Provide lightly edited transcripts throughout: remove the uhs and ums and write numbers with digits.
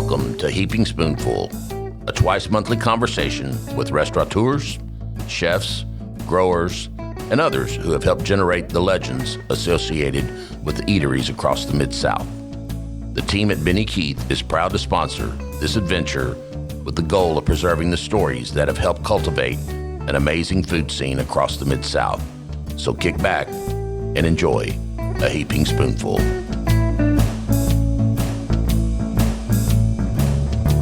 Welcome to Heaping Spoonful, a twice-monthly conversation with restaurateurs, chefs, growers, and others who have helped generate the legends associated with the eateries across the Mid-South. The team at Benny Keith is proud to sponsor this adventure with the goal of preserving the stories that have helped cultivate an amazing food scene across the Mid-South. So kick back and enjoy a Heaping Spoonful.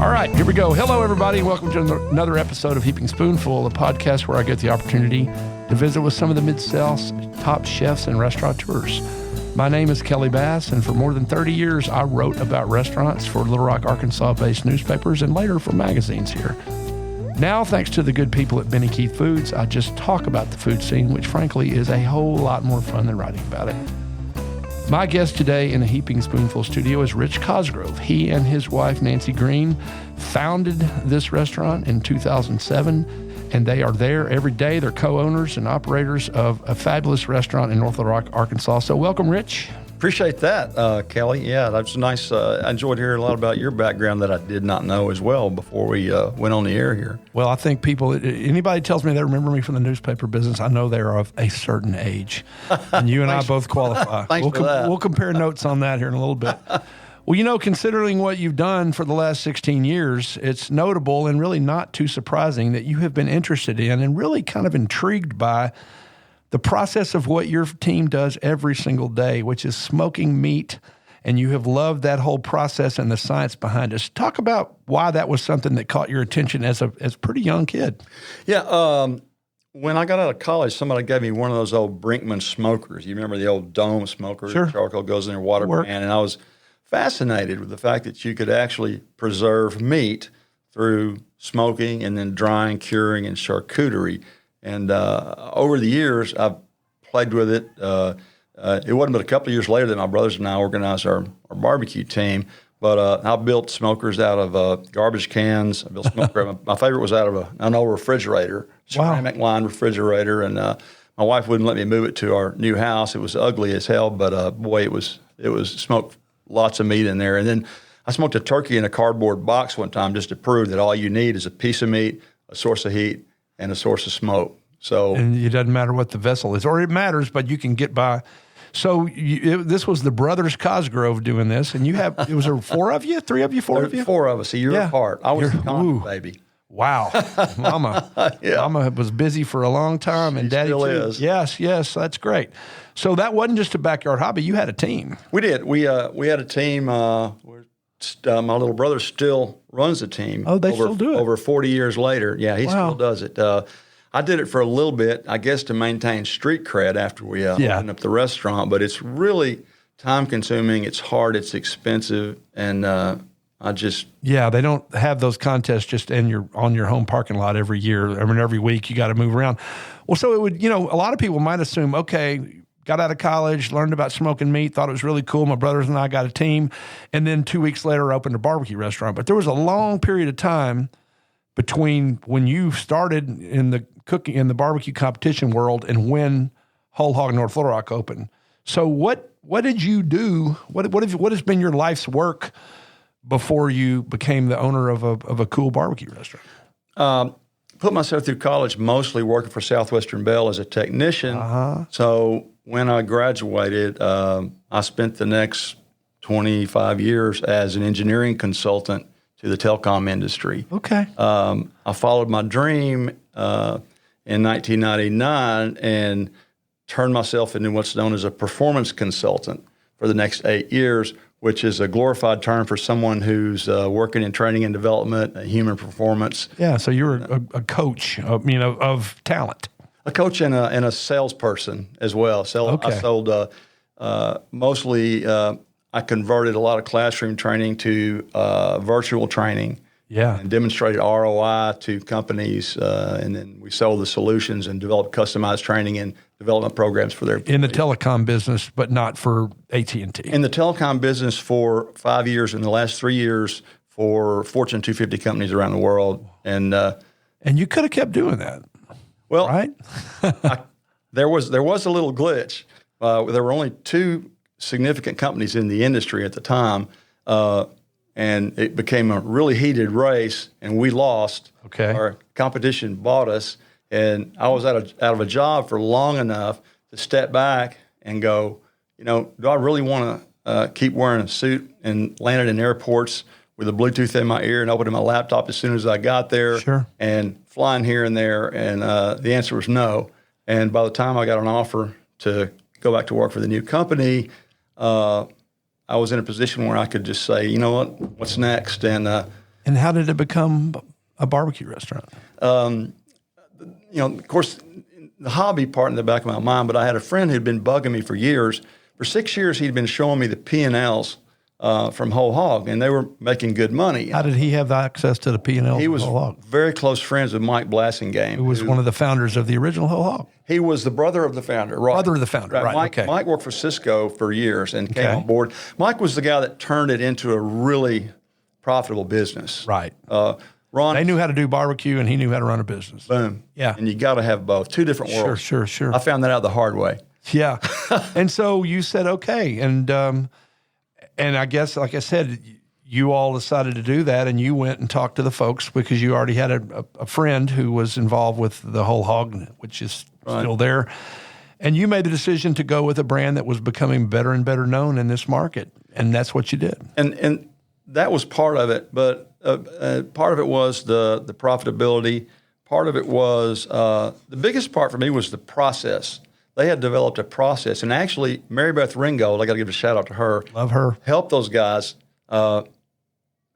All right, here we go. Hello, everybody, and welcome to another episode of Heaping Spoonful, a podcast where I get the opportunity to visit with some of the Mid-South's top chefs and restaurateurs. My name is Kelly Bass, and for more than 30 years, I wrote about restaurants for Little Rock, Arkansas-based newspapers and later for magazines here. Now, thanks to the good people at Benny Keith Foods, I just talk about the food scene, which frankly is a whole lot more fun than writing about it. My guest today in the Heaping Spoonful studio is Rich Cosgrove. He and his wife, Nancy Green, founded this restaurant in 2007, and they are there every day. They're co-owners and operators of a fabulous restaurant in North Little Rock, Arkansas. So welcome, Rich. Appreciate that, Kelly. Yeah, that's nice. I enjoyed hearing a lot about your background that I did not know as well before we went on the air here. Well, I think anybody tells me they remember me from the newspaper business, I know they're of a certain age. And you and I both qualify. Thanks for that. We'll compare notes on that here in a little bit. Well, you know, considering what you've done for the last 16 years, it's notable and really not too surprising that you have been interested in and really kind of intrigued by the process of what your team does every single day, which is smoking meat, and you have loved that whole process and the science behind it. Talk about why that was something that caught your attention as a pretty young kid. Yeah, when I got out of college, somebody gave me one of those old Brinkman smokers. You remember the old dome smoker? Sure. Charcoal goes in your water pan, and I was fascinated with the fact that you could actually preserve meat through smoking and then drying, curing, and charcuterie. And over the years, I've played with it. It wasn't but a couple of years later that my brothers and I organized our barbecue team. But I built smokers out of garbage cans. I built smoker. My favorite was out of an old refrigerator, ceramic lined refrigerator. And my wife wouldn't let me move it to our new house. It was ugly as hell, but boy, it was smoked lots of meat in there. And then I smoked a turkey in a cardboard box one time just to prove that all you need is a piece of meat, a source of heat, and a source of smoke. And it doesn't matter what the vessel is, or it matters, but you can get by. So this was the brothers Cosgrove doing this, and it was there 4 of you, 3 of you, 4 of you? 4 of us, a year apart. I was the common baby. Wow. Mama. Yeah. Mama was busy for a long time, and Daddy still too. is. Yes, that's great. So that wasn't just a backyard hobby. You had a team. We did. We had a team. My little brother still runs the team. Oh, they still do it? Over 40 years later. Yeah, he still does it. I did it for a little bit, I guess, to maintain street cred after we opened up the restaurant. But it's really time-consuming. It's hard. It's expensive. And they don't have those contests just on your home parking lot every year. I mean, every week you got to move around. Well, so it would, a lot of people might assume, okay, got out of college, learned about smoking meat, thought it was really cool. My brothers and I got a team. And then 2 weeks later, opened a barbecue restaurant. But there was a long period of time between when you started in the barbecue competition world and when Whole Hog North Little Rock opened. So what did you do? What has been your life's work before you became the owner of a cool barbecue restaurant? Put myself through college mostly working for Southwestern Bell as a technician. So when I graduated, I spent the next 25 years as an engineering consultant to the telecom industry. Okay. I followed my dream in 1999 and turned myself into what's known as a performance consultant for the next 8 years, which is a glorified term for someone who's working in training and development, human performance. Yeah, so you're a coach, of talent. A coach and a salesperson as well. Okay. I sold mostly. I converted a lot of classroom training to virtual training. Yeah. And demonstrated ROI to companies, and then we sold the solutions and developed customized training and development programs for their employees. In the telecom business, but not for AT&T. In the telecom business for 5 years, in the last 3 years for Fortune 250 companies around the world. And you could have kept doing that. Well, right? There was a little glitch. There were only 2 significant companies in the industry at the time, and it became a really heated race, and we lost. Okay. Our competition bought us, and I was out of a job for long enough to step back and go, do I really want to keep wearing a suit and landing in airports with a Bluetooth in my ear and opening my laptop as soon as I got there, Sure. and flying here and there? And the answer was no. And by the time I got an offer to go back to work for the new company, I was in a position where I could just say, you know what, what's next? And how did it become a barbecue restaurant? Of course, the hobby part in the back of my mind, but I had a friend who'd been bugging me for years. For 6 years, he'd been showing me the P&Ls from Whole Hog, and they were making good money. How did he have access to the P&Ls? He was Whole Hog? very close friends with Mike Blassingame, Who was one of the founders of the original Whole Hog. He was the brother of the founder, right? Brother of the founder, right? Mike, okay. Mike worked for Cisco for years and came on board. Mike was the guy that turned it into a really profitable business. Right. Ron, they knew how to do barbecue, and he knew how to run a buess. Boom. Yeah. And you got to have both. Two different worlds. Sure. I found that out the hard way. Yeah. And so you said, okay. And I guess, like I said, you all decided to do that, and you went and talked to the folks because you already had a friend who was involved with the Whole Hog, which is still there. And you made the decision to go with a brand that was becoming better and better known in this market, and that's what you did. And that was part of it, but part of it was the profitability. Part of it was the biggest part for me was the process. They had developed a process, and actually, Mary Beth Ringgold, I got to give a shout out to her. Love her. Helped those guys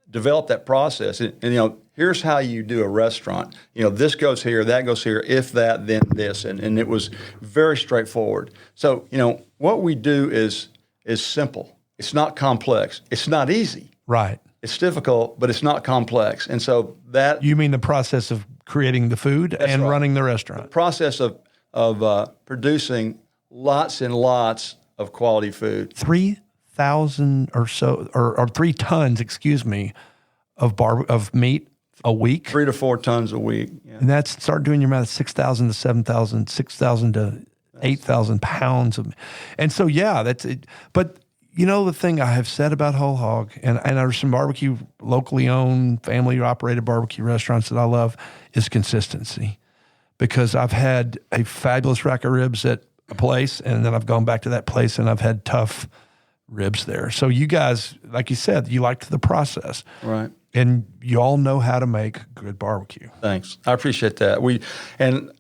develop that process. And here's how you do a restaurant. This goes here, that goes here. If that, then this, and it was very straightforward. So what we do is simple. It's not complex. It's not easy. Right. It's difficult, but it's not complex. And so that you mean the process of creating the food and running the restaurant. The process of producing lots and lots of quality food. 3,000 or so, or 3 tons, of meat a week. 3 to 4 tons a week. Yeah. And that's, start doing your math, 6,000 to 7,000, 6,000 to 8,000 pounds of, and so that's it. But the thing I have said about Whole Hog, and there's some barbecue, locally owned, family operated barbecue restaurants that I love, is consistency. Because I've had a fabulous rack of ribs at a place, and then I've gone back to that place and I've had tough ribs there. So you guys, like you said, you liked the process. Right. And you all know how to make good barbecue. Thanks. I appreciate that. We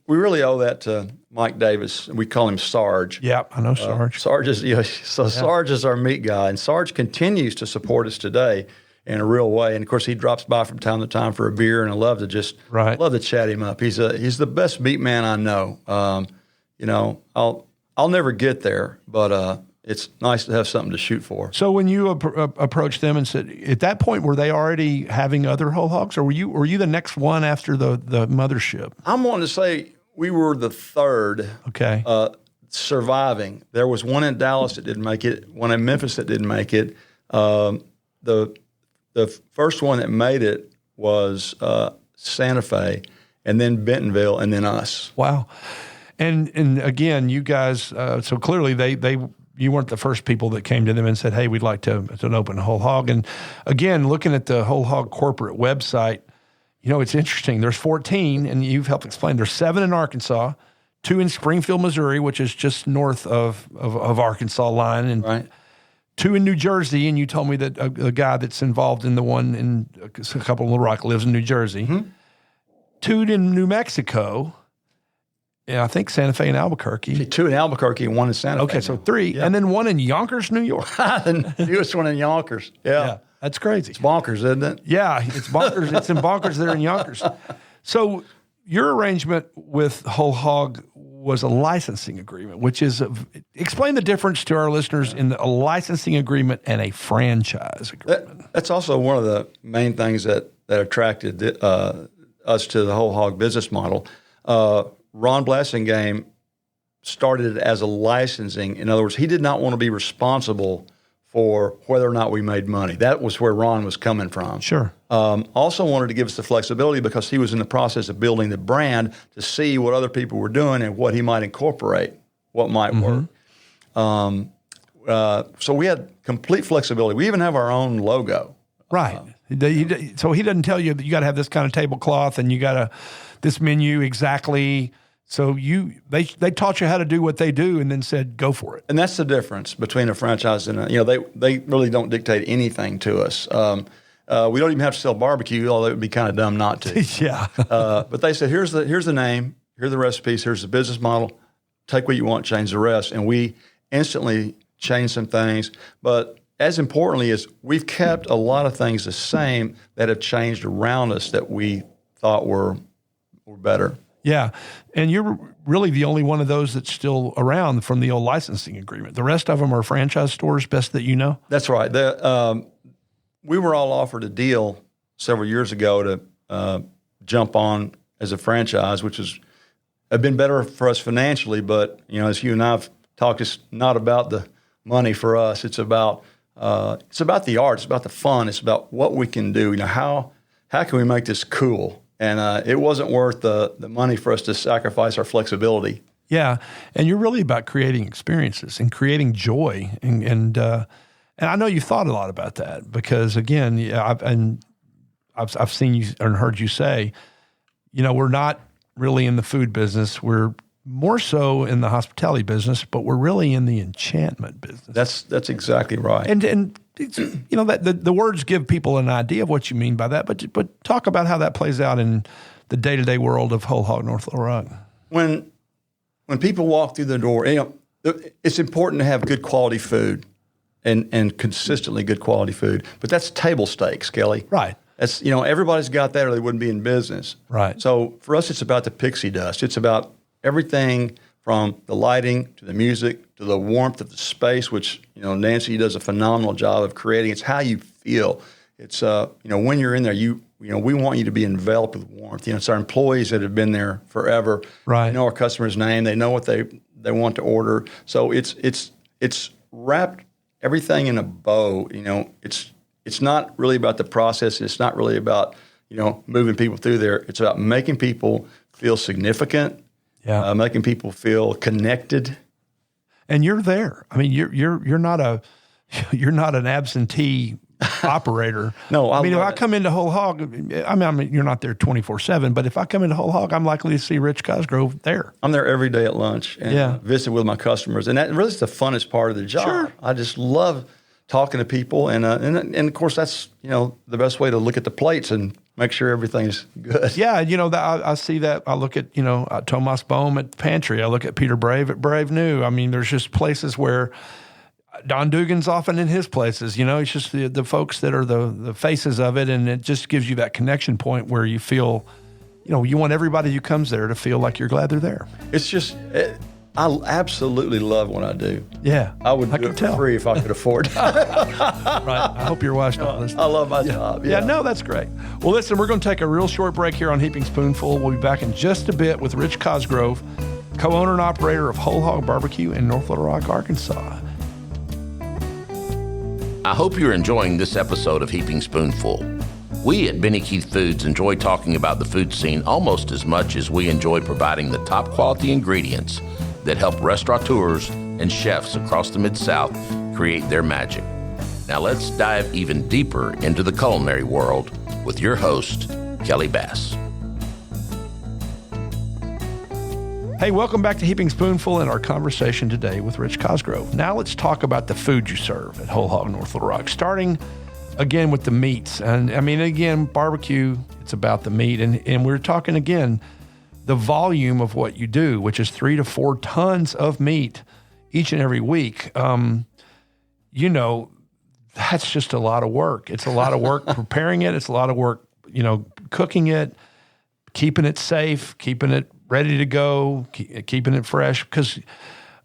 really owe that to Mike Davis. We call him Sarge. Yeah, I know Sarge. Sarge is Sarge is our meat guy, and Sarge continues to support us today in a real way. And of course, he drops by from time to time for a beer, and I love to love to chat him up. He's the best meat man I know. I'll never get there, but it's nice to have something to shoot for. So when you approached them and said, at that point, were they already having other Whole Hogs, or were you the next one after the mothership? I'm wanting to say we were the third. Okay. Surviving. There was one in Dallas that didn't make it, one in Memphis that didn't make it. The first one that made it was Santa Fe, and then Bentonville, and then us. Wow. And again, you guys, so clearly you weren't the first people that came to them and said, hey, we'd like to open a Whole Hog. And again, looking at the Whole Hog corporate website, it's interesting. There's 14, and you've helped explain. There's 7 in Arkansas, 2 in Springfield, Missouri, which is just north of Arkansas line, and right. 2 in New Jersey. And you told me that a guy that's involved in the one in a couple of Little Rock lives in New Jersey. Mm-hmm. 2 in New Mexico. Yeah, I think Santa Fe and Albuquerque. 2 in Albuquerque and 1 in Santa Fe. Okay, so 3. Yeah. And then 1 in Yonkers, New York. The newest one in Yonkers. Yeah. That's crazy. It's bonkers, isn't it? Yeah, it's bonkers. It's in bonkers there in Yonkers. So your arrangement with Whole Hog was a licensing agreement, which is explain the difference to our listeners in a licensing agreement and a franchise agreement. That's also one of the main things that attracted us to the Whole Hog business model. Ron Blassingame started it as a licensing. In other words, he did not want to be responsible for whether or not we made money. That was where Ron was coming from. Sure. Also wanted to give us the flexibility because he was in the process of building the brand to see what other people were doing and what he might incorporate, what might work. So we had complete flexibility. We even have our own logo. Right. So he doesn't tell you that you got to have this kind of tablecloth and you got this menu exactly. So they taught you how to do what they do and then said, go for it. And that's the difference between a franchise and they really don't dictate anything to us. We don't even have to sell barbecue, although it would be kind of dumb not to. Yeah. But they said, here's the name, here are the recipes, here's the business model. Take what you want, change the rest. And we instantly changed some things. But as importantly is we've kept a lot of things the same that have changed around us that we thought were better. Yeah. And you're really the only one of those that's still around from the old licensing agreement. The rest of them are franchise stores, best that you know? That's right. We were all offered a deal several years ago to jump on as a franchise, which have been better for us financially. But, as you and I have talked, it's not about the money for us. It's about the art. It's about the fun. It's about what we can do. How can we make this cool? And it wasn't worth the money for us to sacrifice our flexibility. Yeah, and you're really about creating experiences and creating joy, and I know you've thought a lot about that because again, I've seen you and heard you say, we're not really in the food business. We're more so in the hospitality business, but we're really in the enchantment business. That's exactly right. And it's, that the words give people an idea of what you mean by that, but talk about how that plays out in the day-to-day world of Whole Hog North Little Rock. When people walk through the door, it's important to have good quality food and consistently good quality food, but that's table stakes, Kelly. Right. That's everybody's got that or they wouldn't be in business. Right. So for us, it's about the pixie dust. It's about everything from the lighting to the music to the warmth of the space, which Nancy does a phenomenal job of creating. It's how you feel. It's when you're in there, we want you to be enveloped with warmth. It's our employees that have been there forever. Right. They know our customer's name. They know what they want to order. So it's wrapped everything in a bow. It's not really about the process. It's not really about moving people through there. It's about making people feel significant. Yeah, making people feel connected. And you're there. I mean, you're not an absentee operator. No, if I come into Whole Hog, I mean, you're not there 24/7, but if I come into Whole Hog, I'm likely to see Rich Cosgrove there. I'm there every day at lunch and visit with my customers, and that really is the funnest part of the job. Sure. I just love talking to people, and of course that's the best way to look at the plates and make sure everything's good. Yeah, I see that. I look at Tomas Bohm at Pantry. I look at Peter Brave at Brave New. I mean, there's just places where Don Dugan's often in his places. It's just the folks that are the faces of it, and it just gives you that connection point where you feel, you want everybody who comes there to feel like you're glad they're there. It's just. I absolutely love what I do. Yeah. I would do it for free if I could afford it. Right. I hope your wife's not listening. I love my job. Yeah, no, that's great. Well, listen, we're going to take a real short break here on Heaping Spoonful. We'll be back in just a bit with Rich Cosgrove, co-owner and operator of Whole Hog Barbecue in North Little Rock, Arkansas. I hope you're enjoying this episode of Heaping Spoonful. We at Benny Keith Foods enjoy talking about the food scene almost as much as we enjoy providing the top quality ingredients that help restaurateurs and chefs across the Mid-South create their magic. Now let's dive even deeper into the culinary world with your host, Kelly Bass. Hey, welcome back to Heaping Spoonful and our conversation today with Rich Cosgrove. Now let's talk about the food you serve at Whole Hog North Little Rock, starting again with the meats. And I mean, again, barbecue, it's about the meat. And we're talking again, the volume of what you do, which is 3 to 4 tons of meat each and every week. That's just a lot of work. It's a lot of work preparing it. It's a lot of work, cooking it, keeping it safe, keeping it ready to go, keeping it fresh. Because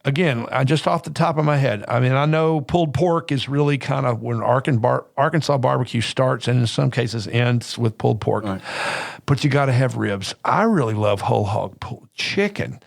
again, just off the top of my head, I mean, I know pulled pork is really kind of when Arkansas barbecue starts and in some cases ends with pulled pork. Right. But you got to have ribs. I really love whole hog pulled chicken.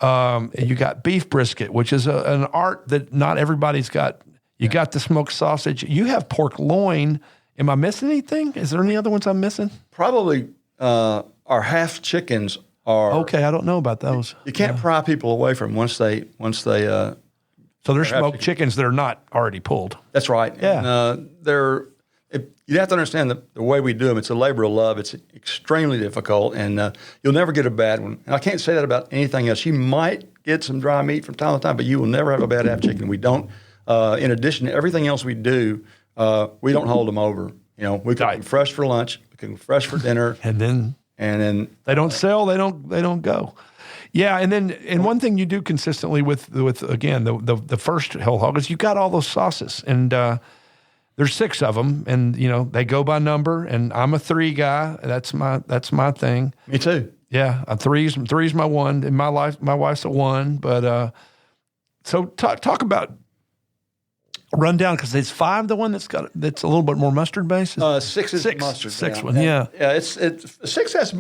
And you got beef brisket, which is an art that not everybody's got. You got the smoked sausage. You have pork loin. Am I missing anything? Is there any other ones I'm missing? Probably our half chickens are. Okay, I don't know about those. You can't pry people away from once they. So they're smoked chickens that are not already pulled. That's right. Yeah. And, you have to understand the way we do them. It's a labor of love. It's extremely difficult, and you'll never get a bad one. And I can't say that about anything else. You might get some dry meat from time to time, but you will never have a bad half chicken. We don't. In addition to everything else we do, we don't hold them over. We cook them fresh for lunch. We cook them fresh for dinner, and then they don't sell. They don't go. Yeah, and one thing you do consistently with again the first whole hog is you got all those sauces, and there's 6 of them, and they go by number, and I'm a 3 guy. That's my thing. Me too. Yeah, three's my one in my life. My wife's a 1, but so talk about rundown, because it's 5 the one that's a little bit more mustard based. 6 is mustard. 6 one, yeah. Yeah, it's 6 has.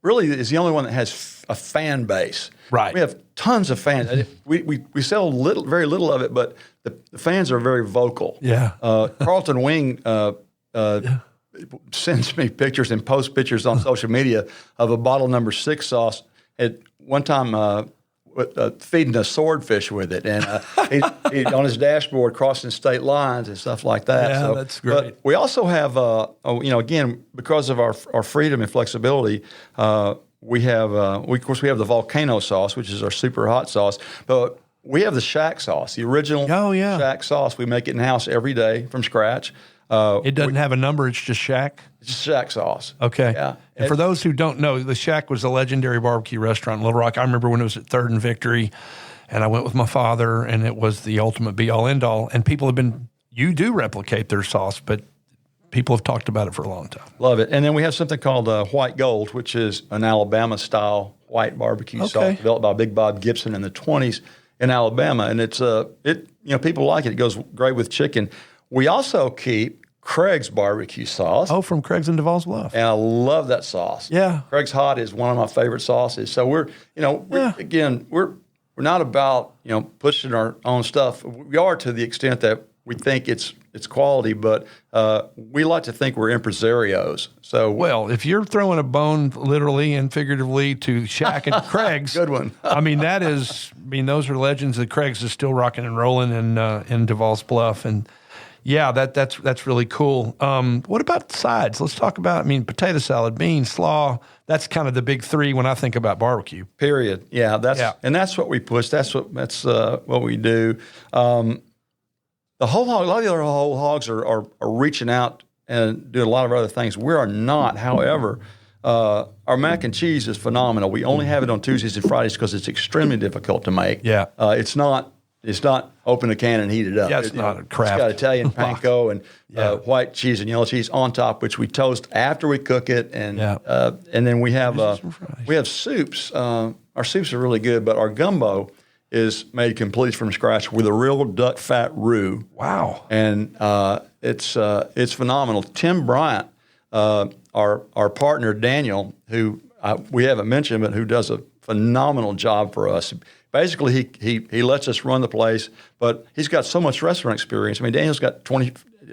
Really is the only one that has a fan base. Right. We have tons of fans. We sell very little of it, but the fans are very vocal. Yeah. Carlton Wing sends me pictures and posts pictures on social media of a bottle number 6 sauce. At one time, feeding a swordfish with it, and he on his dashboard crossing state lines and stuff like that. Yeah, so, that's great. But we also have, again, because of our freedom and flexibility, we have, of course, we have the volcano sauce, which is our super hot sauce, but we have the shack sauce, the original shack sauce. We make it in-house every day from scratch. It doesn't have a number. It's just Shack. It's just Shack sauce. Okay. Yeah. And for those who don't know, the Shack was a legendary barbecue restaurant in Little Rock. I remember when it was at 3rd and Victory, and I went with my father, and it was the ultimate be-all, end-all. And people have you do replicate their sauce, but people have talked about it for a long time. Love it. And then we have something called White Gold, which is an Alabama-style white barbecue sauce developed by Big Bob Gibson in the 20s in Alabama. And it's people like it. It goes great with chicken. We also keep Craig's barbecue sauce. Oh, from Craig's in Devils Bluff. And I love that sauce. Yeah. Craig's Hot is one of my favorite sauces. So we're not about, pushing our own stuff. We are to the extent that we think it's quality, but we like to think we're impresarios. So well, if you're throwing a bone literally and figuratively to Shack and Craig's, good one. Those are legends that Craig's is still rocking and rolling in Devils Bluff, and yeah, that's really cool. What about sides? Let's talk about, potato salad, beans, slaw. That's kind of the big 3 when I think about barbecue. Period. Yeah, and that's what we push. That's what we do. The whole hog, a lot of the other whole hogs are reaching out and doing a lot of other things. We are not. However, our mac and cheese is phenomenal. We only have it on Tuesdays and Fridays because it's extremely difficult to make. Yeah. It's not open a can and heat it up. Yeah, it's not a craft. It's got Italian panko and white cheese and yellow cheese on top, which we toast after we cook it, and then we have soups. Our soups are really good, but our gumbo is made completely from scratch with a real duck fat roux. Wow! And it's phenomenal. Tim Bryant, our partner Daniel, who we haven't mentioned, but who does a phenomenal job for us. Basically, he lets us run the place, but he's got so much restaurant experience. Daniel's got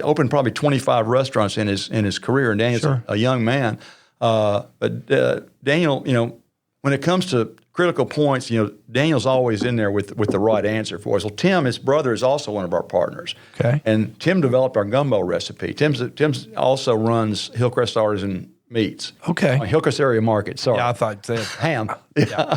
opened probably 25 restaurants in his career, and Daniel's a young man. But Daniel, when it comes to critical points, Daniel's always in there with the right answer for us. Well, Tim, his brother, is also one of our partners. Okay. And Tim developed our gumbo recipe. Tim's also runs Hillcrest Artisan Meats. Okay. Hillcrest Area Market. Sorry. Yeah, I thought that. Ham. Yeah.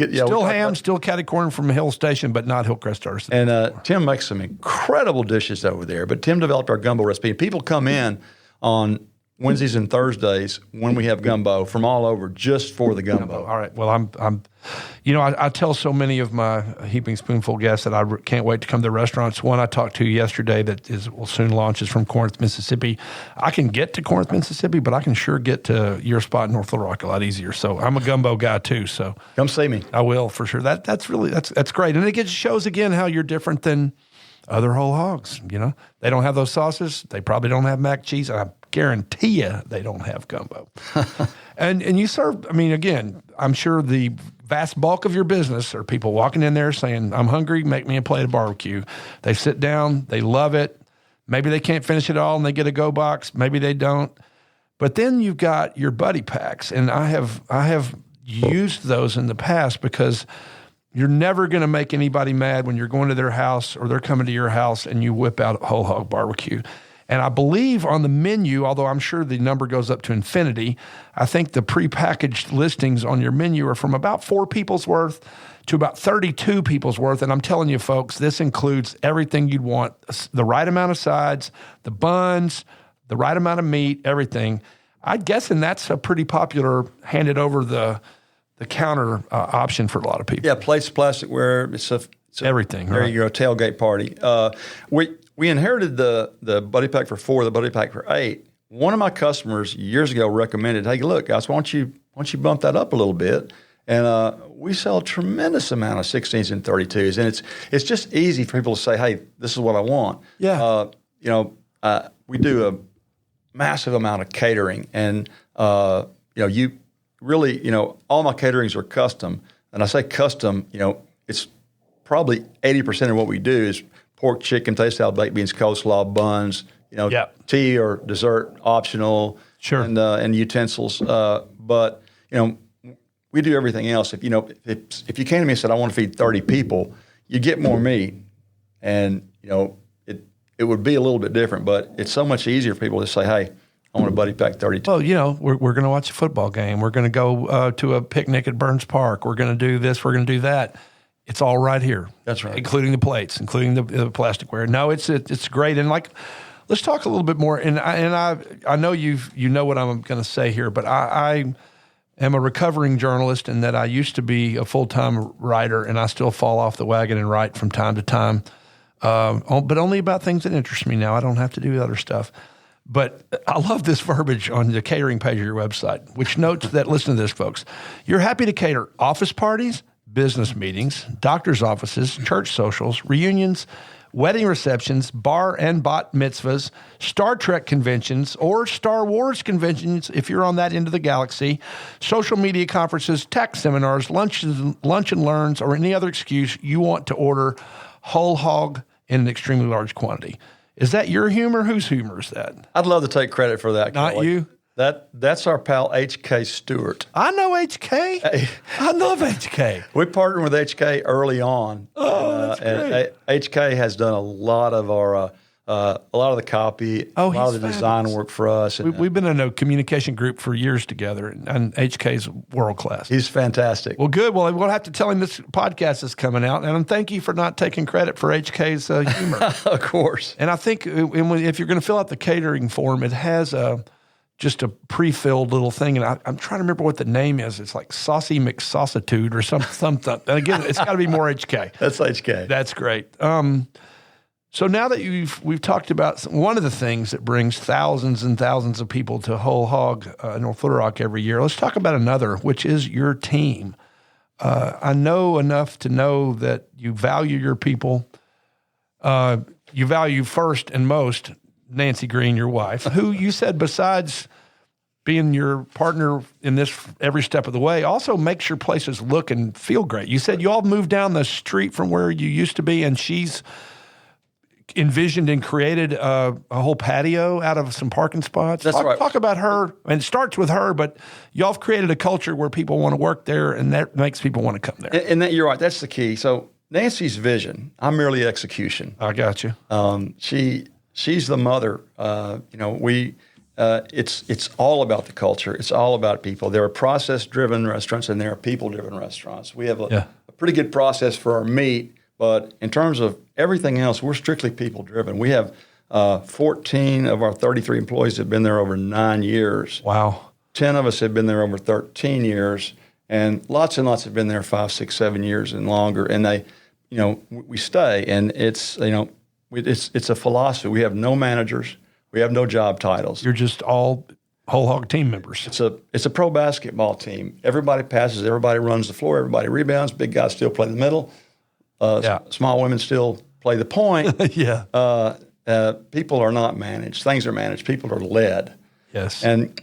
Still ham, still catty corn from Hill Station, but not Hillcrest Artisan. And Tim makes some incredible dishes over there. But Tim developed our gumbo recipe. And people come in on Wednesdays and Thursdays when we have gumbo from all over just for the gumbo. All right. Well, I tell so many of my Heaping Spoonful guests that I can't wait to come to the restaurants. One I talked to yesterday that will soon launch is from Corinth, Mississippi. I can get to Corinth, Mississippi, but I can sure get to your spot in North Little Rock a lot easier. So I'm a gumbo guy too. So come see me. I will for sure. That's great, and it shows again how you're different than other whole hogs. They don't have those sauces. They probably don't have mac and cheese. I guarantee you they don't have gumbo. and you serve, again, I'm sure the vast bulk of your business are people walking in there saying, I'm hungry, make me a plate of barbecue. They sit down, they love it. Maybe they can't finish it all and they get a go box. Maybe they don't. But then you've got your buddy packs, and I have used those in the past because you're never going to make anybody mad when you're going to their house or they're coming to your house and you whip out whole hog barbecue. And I believe on the menu, although I'm sure the number goes up to infinity, I think the prepackaged listings on your menu are from about 4 people's worth to about 32 people's worth. And I'm telling you, folks, this includes everything you'd want, the right amount of sides, the buns, the right amount of meat, everything. I'm guessing that's a pretty popular handed over the counter option for a lot of people. Yeah, plates, plasticware, it's everything. There right? you go, tailgate party. We inherited the Buddy Pack for 4, the Buddy Pack for 8. One of my customers years ago recommended, hey, look, guys, why don't you bump that up a little bit? And we sell a tremendous amount of 16s and 32s, and it's just easy for people to say, hey, this is what I want. Yeah. We do a massive amount of catering, and you really, all my caterings are custom. And I say custom, it's probably 80% of what we do is pork, chicken, potato salad, baked beans, coleslaw, buns, tea or dessert optional, sure, and utensils. But we do everything else. If you came to me and said I want to feed 30 people, you get more meat, and it would be a little bit different. But it's so much easier for people to say, hey, I want a Buddy Pack 32. Well, we're going to watch a football game. We're going to go to a picnic at Burns Park. We're going to do this. We're going to do that. It's all right here. That's right. Including the plates, including the plasticware. No, it's great. And let's talk a little bit more. And I know you know what I'm going to say here, but I am a recovering journalist in that I used to be a full-time writer, and I still fall off the wagon and write from time to time, but only about things that interest me now. I don't have to do other stuff. But I love this verbiage on the catering page of your website, which notes that, listen to this, folks, you're happy to cater office parties, business meetings, doctor's offices, church socials, reunions, wedding receptions, bar and bat mitzvahs, Star Trek conventions, or Star Wars conventions if you're on that end of the galaxy, social media conferences, tech seminars, lunch and learns, or any other excuse you want to order whole hog in an extremely large quantity. Is that your humor? Whose humor is that? I'd love to take credit for that. Not Kelly. you? That's our pal H.K. Stewart. I know HK. Hey. I love HK. We partnered with HK early on. Oh, that's great. And HK has done a lot of our a lot of the copy, a lot of the design work for us. And, We've been in a communication group for years together, and HK's world class. He's fantastic. Well, good. Well, we'll have to tell him this podcast is coming out, and thank you for not taking credit for HK's humor. Of course. And I think if you're going to fill out the catering form, it has just a pre-filled little thing, and I'm trying to remember what the name is. It's like Saucy McSaucitude or something. And again, it's got to be more HK. That's HK. That's great. So now that we've talked about one of the things that brings thousands and thousands of people to Whole Hog North Little Rock every year, let's talk about another, which is your team. I know enough to know that you value your people. You value first and most Nancy Green, your wife, who you said besides being your partner in this every step of the way, also makes your places look and feel great. You said you all moved down the street from where you used to be, and she's envisioned and created a whole patio out of some parking spots. That's right. Talk about her, and it starts with her, but y'all have created a culture where people want to work there, and that makes people want to come there. And that, you're right. That's the key. So Nancy's vision, I'm merely execution. I got you. She's the mother. It's all about the culture. It's all about people. There are process-driven restaurants and there are people-driven restaurants. We have a pretty good process for our meat, but in terms of everything else, we're strictly people-driven. We have 14 of our 33 employees have been there over 9 years. Wow. 10 of us have been there over 13 years, and lots have been there 5, 6, 7 years and longer. And they, we stay, and it's a philosophy. We have no managers. We have no job titles. You're just all Whole Hog team members. It's a pro basketball team. Everybody passes. Everybody runs the floor. Everybody rebounds. Big guys still play the middle. Small women still play the point. People are not managed. Things are managed. People are led. Yes. And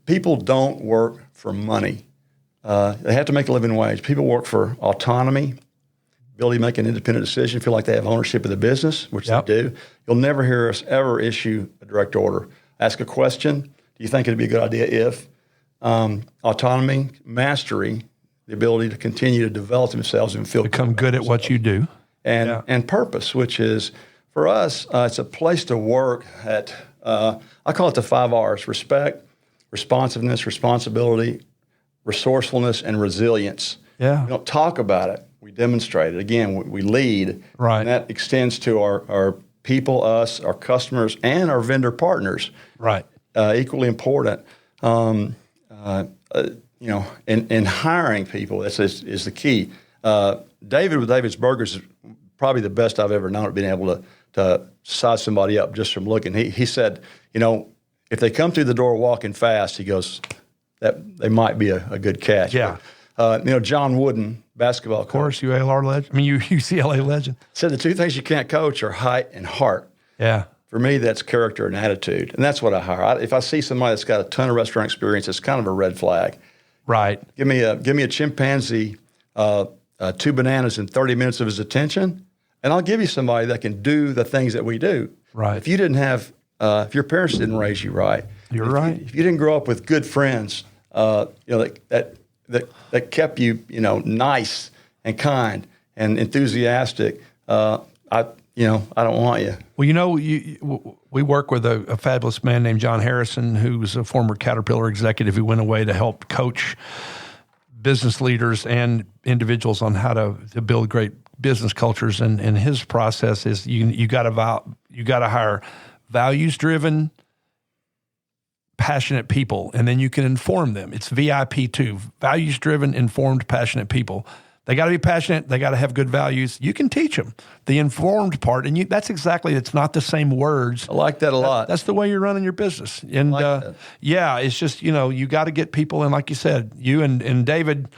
people don't work for money. They have to make a living wage. People work for autonomy, ability to make an independent decision, feel like they have ownership of the business, which they do. You'll never hear us ever issue a direct order. Ask a question. Do you think it'd be a good idea if? Autonomy, mastery, the ability to continue to develop themselves and become good at what you do. And purpose, which is For us, it's a place to work at, I call it the 5 R's: respect, responsiveness, responsibility, resourcefulness, and resilience. Yeah. We don't talk about it. We demonstrate it. Again, we lead. Right. And that extends to our people, us, our customers, and our vendor partners. Right. Equally important. In hiring people, is the key. David with David's Burgers is probably the best I've ever known at being able to size somebody up just from looking. He said, if they come through the door walking fast, he goes, that they might be a good catch. Yeah. But, John Wooden, basketball coach. Of course, UALR legend. I mean, UCLA legend. Said the 2 things you can't coach are height and heart. Yeah. For me, that's character and attitude, and that's what I hire. If I see somebody that's got a ton of restaurant experience, it's kind of a red flag. Right. Give me a chimpanzee, 2 bananas, and 30 minutes of his attention, and I'll give you somebody that can do the things that we do. Right. If you didn't have, if your parents didn't raise you right, You're right. If you didn't grow up with good friends, that kept you, nice and kind and enthusiastic, I don't want you. Well, we work with a fabulous man named John Harrison, who was a former Caterpillar executive who went away to help coach business leaders and individuals on how to build great business cultures. And his process is you got to hire values-driven, passionate people, and then you can inform them. It's VIP too, values-driven, informed, passionate people. They got to be passionate. They got to have good values. You can teach them the informed part, and that's exactly. It's not the same words. I like that a lot. That's the way you're running your business. And it's just you got to get people, and like you said, you and David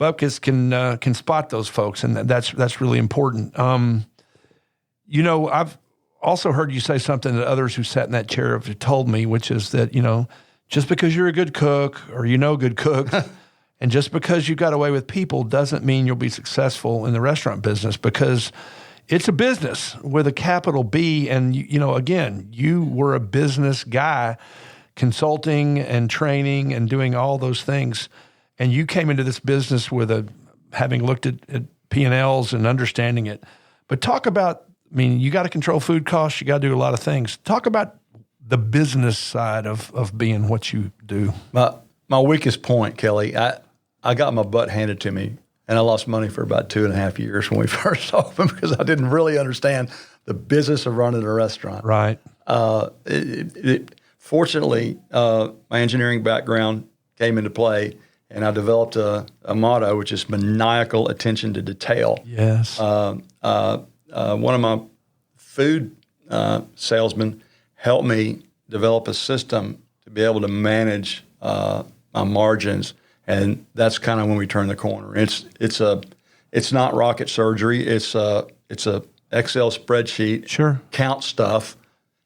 Bupkis can spot those folks, and that's really important. I've also heard you say something that others who sat in that chair have told me, which is that just because you're a good cook or good cook. And just because you got away with people doesn't mean you'll be successful in the restaurant business, because it's a business with a capital B. And, again, you were a business guy, consulting and training and doing all those things. And you came into this business with having looked at P&Ls and understanding it. But talk about, you got to control food costs. You got to do a lot of things. Talk about the business side of being what you do. My weakest point, Kelly, I got my butt handed to me, and I lost money for about 2.5 years when we first opened because I didn't really understand the business of running a restaurant. Right. Fortunately, my engineering background came into play, and I developed a motto, which is maniacal attention to detail. Yes. One of my food salesmen helped me develop a system to be able to manage my margins. And that's kind of when we turn the corner. It's not rocket surgery. It's a Excel spreadsheet. Sure. Count stuff.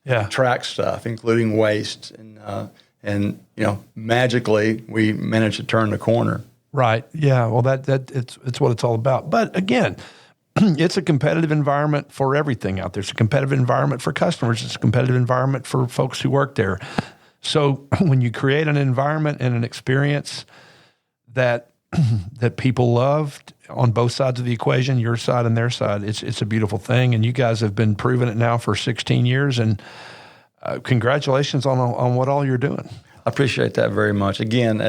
Yeah. Track stuff, including waste, and magically we managed to turn the corner. Right. Yeah. Well, it's what it's all about. But again, it's a competitive environment for everything out there. It's a competitive environment for customers. It's a competitive environment for folks who work there. So when you create an environment and an experience that people loved on both sides of the equation, your side and their side, it's a beautiful thing. And you guys have been proving it now for 16 years. And congratulations on what all you're doing. I appreciate that very much. Again,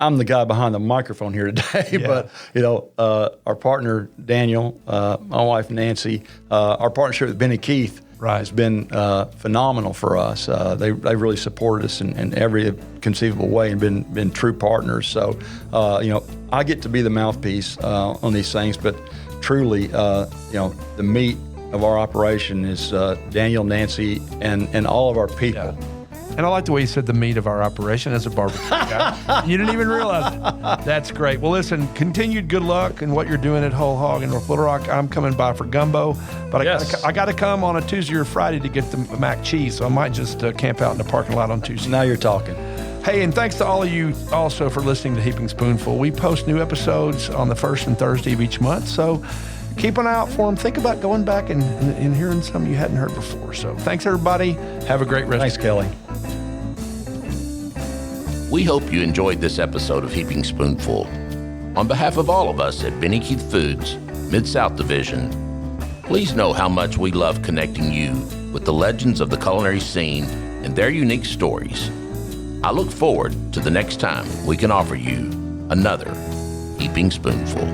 I'm the guy behind the microphone here today, Yeah. but our partner Daniel, my wife Nancy, our partnership with Benny Keith. Right. Has been phenomenal for us. They really supported us in every conceivable way and been true partners. So, I get to be the mouthpiece on these things, but truly, the meat of our operation is Daniel, Nancy, and all of our people. Yeah. And I like the way you said the meat of our operation as a barbecue guy. You didn't even realize it. That's great. Well, listen, continued good luck in what you're doing at Whole Hog in North Little Rock. I'm coming by for gumbo, but I got to come on a Tuesday or Friday to get the mac cheese, so I might just camp out in the parking lot on Tuesday. Now you're talking. Hey, and thanks to all of you also for listening to Heaping Spoonful. We post new episodes on the first and Thursday of each month, so keep an eye out for them. Think about going back and hearing some you hadn't heard before. So thanks, everybody. Have a great rest. Thanks, Kelly. We hope you enjoyed this episode of Heaping Spoonful. On behalf of all of us at Benny Keith Foods, Mid-South Division, Please know how much we love connecting you with the legends of the culinary scene and their unique stories. I look forward to the next time we can offer you another Heaping Spoonful.